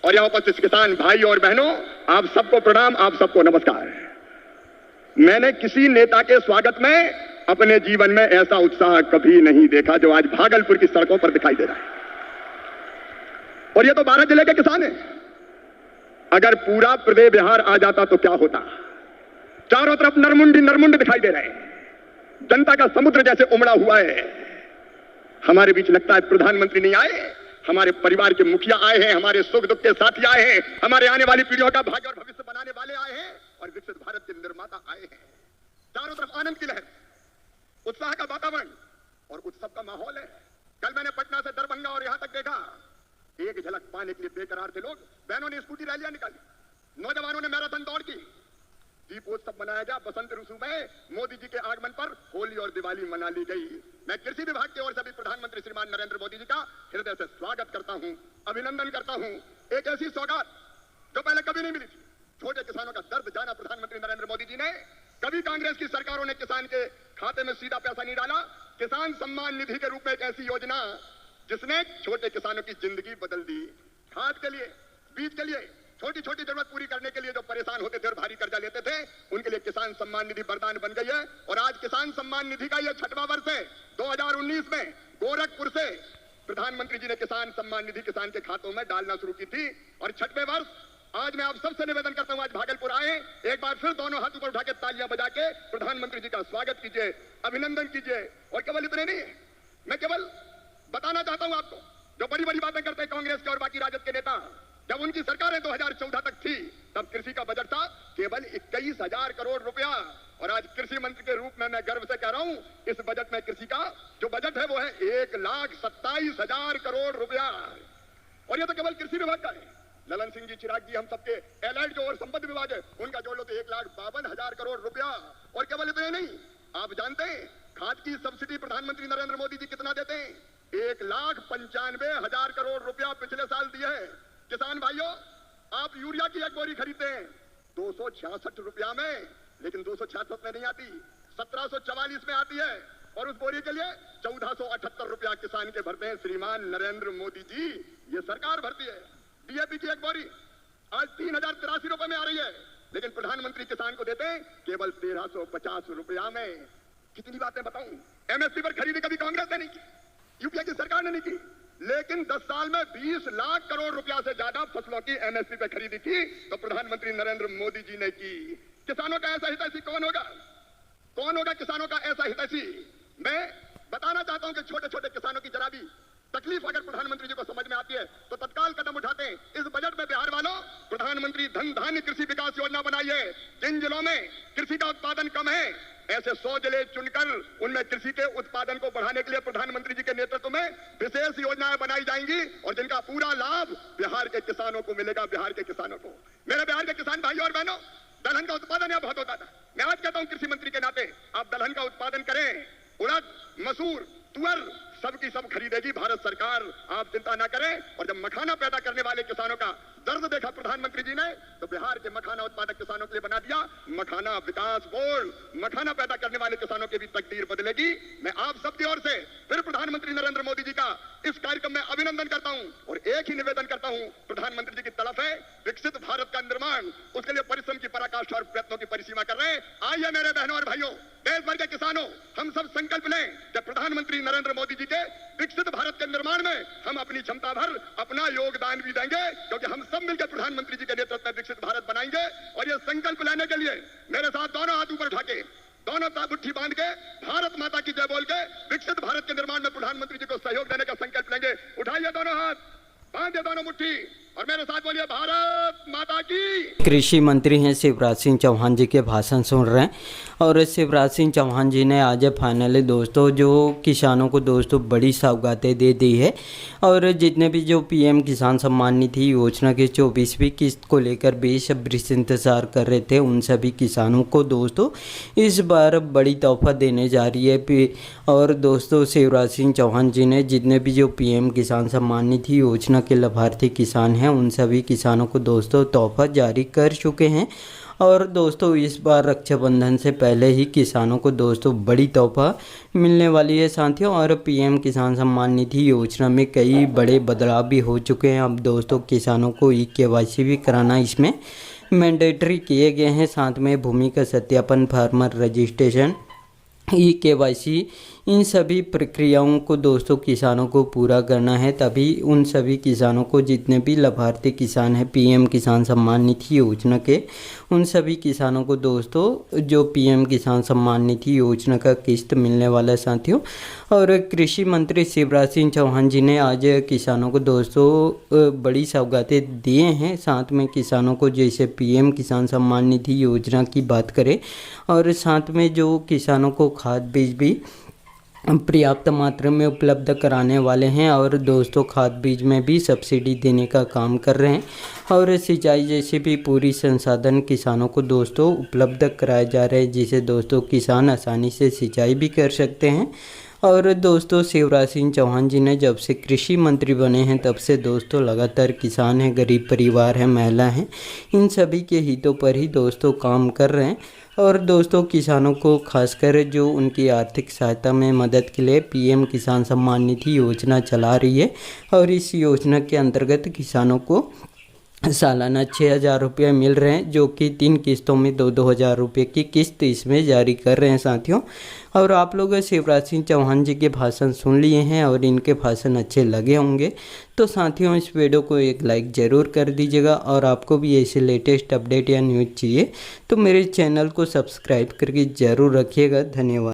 और यहां उपस्थित किसान भाई और बहनों, आप सबको प्रणाम, आप सबको नमस्कार। मैंने किसी नेता के स्वागत में अपने जीवन में ऐसा उत्साह कभी नहीं देखा जो आज भागलपुर की सड़कों पर दिखाई दे रहा है। और ये तो 12 जिले के किसान हैं। अगर पूरा प्रदेश बिहार आ जाता तो क्या होता। चारों तरफ नरमुंड दिखाई दे रहे हैं, जनता का समुद्र जैसे उमड़ा हुआ है। हमारे बीच लगता है प्रधानमंत्री नहीं आए, हमारे परिवार के मुखिया आए हैं, हमारे सुख दुख के साथी आए हैं, हमारे आने वाली पीढ़ियों का भाग्य और भविष्य बनाने वाले आए हैं और विकसित भारत के निर्माता आए हैं। चारों तरफ आनंद की लहर, उत्साह का वातावरण और उत्सव का माहौल है। कल मैंने पटना से दरभंगा और यहां तक देखा, एक झलक पाने के लिए बेकरार थे लोग। बहनों ने स्कूटी रैलियां निकाली, नौजवानों ने मैराथन दौड़ की, दीपोत्सव मनाया गया। बसंत ऋतु में मोदी जी के आगमन पर होली और दिवाली मना ली गई। मैं कृषि विभाग की ओर से भी प्रधानमंत्री श्रीमान नरेंद्र मोदी जी का हृदय से स्वागत करता हूं, अभिनंदन करता हूं। एक ऐसी सौगात जो पहले कभी नहीं मिली थी। छोटे किसानों का दर्द जाना प्रधानमंत्री नरेंद्र मोदी जी ने। कभी कांग्रेस की सरकारों ने किसान के खाते में सीधा पैसा नहीं डाला। किसान सम्मान निधि के रूप में एक ऐसी योजना जिसने छोटे किसानों की जिंदगी बदल दी। खाद के लिए, बीज के लिए, छोटी छोटी जरूरत पूरी करने के लिए जो परेशान होते थे और भारी कर्जा लेते थे, उनके लिए किसान सम्मान निधि वरदान बन गई है। और आज किसान सम्मान निधि का यह 6वां वर्ष है। 2019 में गोरखपुर से प्रधानमंत्री जी ने किसान सम्मान निधि किसान के खातों में डालना शुरू की थी और 6वें वर्ष आज मैं आप सबसे निवेदन करता हूं, आज भागलपुर आए, एक बार फिर दोनों हाथ ऊपर उठा के तालियां बजा के प्रधानमंत्री जी का स्वागत कीजिए, अभिनंदन कीजिए। और केवल इतने नहीं, मैं केवल बताना चाहता हूं आपको, जो बड़ी बड़ी बातें करते हैं कांग्रेस के और बाकी राजद के नेता, जब उनकी सरकारें 2014 तक थी तब कृषि का बजट था केवल 21,000 करोड़ रुपया। और आज कृषि मंत्री के रूप में मैं गर्व से कह रहा हूं, इस बजट में कृषि का जो बजट है वो है 1,27,000 करोड़ रुपया। और ये तो केवल कृषि विभाग का है। ललन सिंह जी, चिराग जी, हम सबके एलाइड जो और संपत्ति विभाग है उनका जोड़ लो तो 1,52,000 करोड़ रुपया। और केवल इतने नहीं, आप जानते हैं खाद की सब्सिडी प्रधानमंत्री नरेंद्र मोदी जी कितना देते हैं? 1,95,000 करोड़ रुपया पिछले साल दिए है। किसान भाइयों, आप यूरिया की एक बोरी खरीदते हैं 266 रुपया में, लेकिन 266 में नहीं आती, 1744 में आती है। और उस बोरी के लिए 1478 रुपया किसान के भरते हैं श्रीमान नरेंद्र मोदी जी, ये सरकार भरती है। डीएपी की एक बोरी आज 3,083 रुपए में आ रही है, लेकिन प्रधानमंत्री किसान को देते हैं केवल 1,350 रुपया में। कितनी बातें बताऊं। एमएसपी पर खरीदी कभी कांग्रेस ने नहीं की, यूपीए की सरकार ने नहीं की, लेकिन 10 साल में 20 लाख करोड़ रुपया से ज्यादा फसलों की एमएसपी पे खरीदी की तो प्रधानमंत्री नरेंद्र मोदी जी ने की। किसानों का ऐसा हितैषी कौन होगा? कौन होगा किसानों का ऐसा हितैषी? मैं बताना चाहता हूं कि छोटे छोटे किसानों की जरा भी तकलीफ अगर प्रधानमंत्री जी को समझ में आती है तो तत्काल कदम उठाते हैं। इस बजट में बिहार वालों, प्रधानमंत्री धन धान्य कृषि विकास योजना बनाई है। जिन जिलों में कृषि का उत्पादन कम है, ऐसे 100 जिले चुनकर उनमें कृषि के उत्पादन को बढ़ाने के लिए प्रधानमंत्री जी के नेतृत्व में विशेष योजनाएं बनाई जाएंगी और जिनका पूरा लाभ बिहार के किसानों को मिलेगा। बिहार के किसानों को, मेरे बिहार के किसान भाइयों और बहनों, दलहन का उत्पादन यहाँ बहुत होता था। मैं आज कहता हूँ कृषि मंत्री के नाते, आप दलहन का उत्पादन करें। उड़द, मसूर, तुअर सबकी सब खरीदेगी भारत सरकार, आप चिंता ना करें। और जब मखाना पैदा करने वाले किसानों का दर्द देखा प्रधानमंत्री जी ने, तो बिहार के मखाना उत्पादक किसानों के लिए बना दिया मखाना विकास बोर्ड। मखाना पैदा करने वाले किसानों की भी तकदीर बदलेगी। मैं आप सबकी ओर से फिर प्रधानमंत्री नरेंद्र मोदी जी का इस कार्यक्रम में अभिनंदन करता हूं और एक ही निवेदन करता हूं, प्रधानमंत्री जी की तरफ है विकसित भारत का निर्माण, उसके लिए परिश्रम की पराकाष्ठा और प्रयत्नों की परिसीमा कर रहे हैं। आइए मेरे बहनों और भाइयों, देश भर के किसानों, हम सब संकल्प लें कि प्रधानमंत्री नरेंद्र मोदी जी के विकसित भारत के निर्माण में हम अपनी क्षमता भर अपना योगदान भी देंगे, क्योंकि हम सब मिलकर प्रधानमंत्री जी के नेतृत्व में विकसित भारत बनाएंगे। और ये संकल्प लेने के लिए मेरे साथ दोनों हाथ ऊपर उठा के, दोनों मुट्ठी बांध के, भारत माता की जय बोल के विकसित भारत के निर्माण में प्रधानमंत्री जी को सहयोग देने का संकल्प लेंगे। उठाइए दोनों हाथ, बांधिए दोनों मुट्ठी और मेरे साथ बोलिए भारत माता की। कृषि मंत्री हैं शिवराज सिंह चौहान जी के भाषण सुन रहे हैं और शिवराज सिंह चौहान जी ने आज फाइनली दोस्तों जो किसानों को दोस्तों बड़ी सौगातें दे दी है। और जितने भी जो पीएम किसान सम्मान निधि योजना की 24वीं किस्त को लेकर बेसब्री से इंतज़ार कर रहे थे, उन सभी किसानों को दोस्तों इस बार बड़ी तोहफा देने जा रही है। और दोस्तों शिवराज सिंह चौहान जी ने जितने भी जो पीएम किसान सम्मान निधि योजना के लाभार्थी किसान हैं, उन सभी किसानों को दोस्तों तोहफा जारी कर चुके हैं। और दोस्तों इस बार रक्षाबंधन से पहले ही किसानों को दोस्तों बड़ी तोहफा मिलने वाली है साथियों। और पीएम किसान सम्मान निधि योजना में कई बड़े बदलाव भी हो चुके हैं। अब दोस्तों किसानों को KYC भी कराना इसमें मैंडेटरी किए गए हैं। साथ में भूमि का सत्यापन, फार्मर रजिस्ट्रेशन, KYC, इन सभी प्रक्रियाओं को दोस्तों किसानों को पूरा करना है। तभी उन सभी किसानों को, जितने भी लाभार्थी किसान हैं पीएम किसान सम्मान निधि योजना के, उन सभी किसानों को दोस्तों जो पीएम किसान सम्मान निधि योजना का किस्त मिलने वाला है साथियों। और कृषि मंत्री शिवराज सिंह चौहान जी ने आज किसानों को दोस्तों बड़ी सौगातें दिए हैं। साथ में किसानों को जैसे पीएम किसान सम्मान निधि योजना की बात करें, और साथ में जो किसानों को खाद बीज भी पर्याप्त मात्रा में उपलब्ध कराने वाले हैं। और दोस्तों खाद बीज में भी सब्सिडी देने का काम कर रहे हैं। और सिंचाई जैसे भी पूरी संसाधन किसानों को दोस्तों उपलब्ध कराए जा रहे हैं, जिसे दोस्तों किसान आसानी से सिंचाई भी कर सकते हैं। और दोस्तों शिवराज सिंह चौहान जी ने जब से कृषि मंत्री बने हैं तब से दोस्तों लगातार किसान हैं, गरीब परिवार हैं, महिला हैं, इन सभी के हितों पर ही दोस्तों काम कर रहे हैं। और दोस्तों किसानों को खासकर जो उनकी आर्थिक सहायता में मदद के लिए पीएम किसान सम्मान निधि योजना चला रही है। और इस योजना के अंतर्गत किसानों को सालाना 6,000 रुपये मिल रहे हैं, जो कि 3 किस्तों में 2-2 हज़ार रुपये की किस्त इसमें जारी कर रहे हैं साथियों। और आप लोग शिवराज सिंह चौहान जी के भाषण सुन लिए हैं और इनके भाषण अच्छे लगे होंगे, तो साथियों इस वीडियो को एक लाइक ज़रूर कर दीजिएगा। और आपको भी ऐसे लेटेस्ट अपडेट या न्यूज़ चाहिए तो मेरे चैनल को सब्सक्राइब करके ज़रूर रखिएगा। धन्यवाद।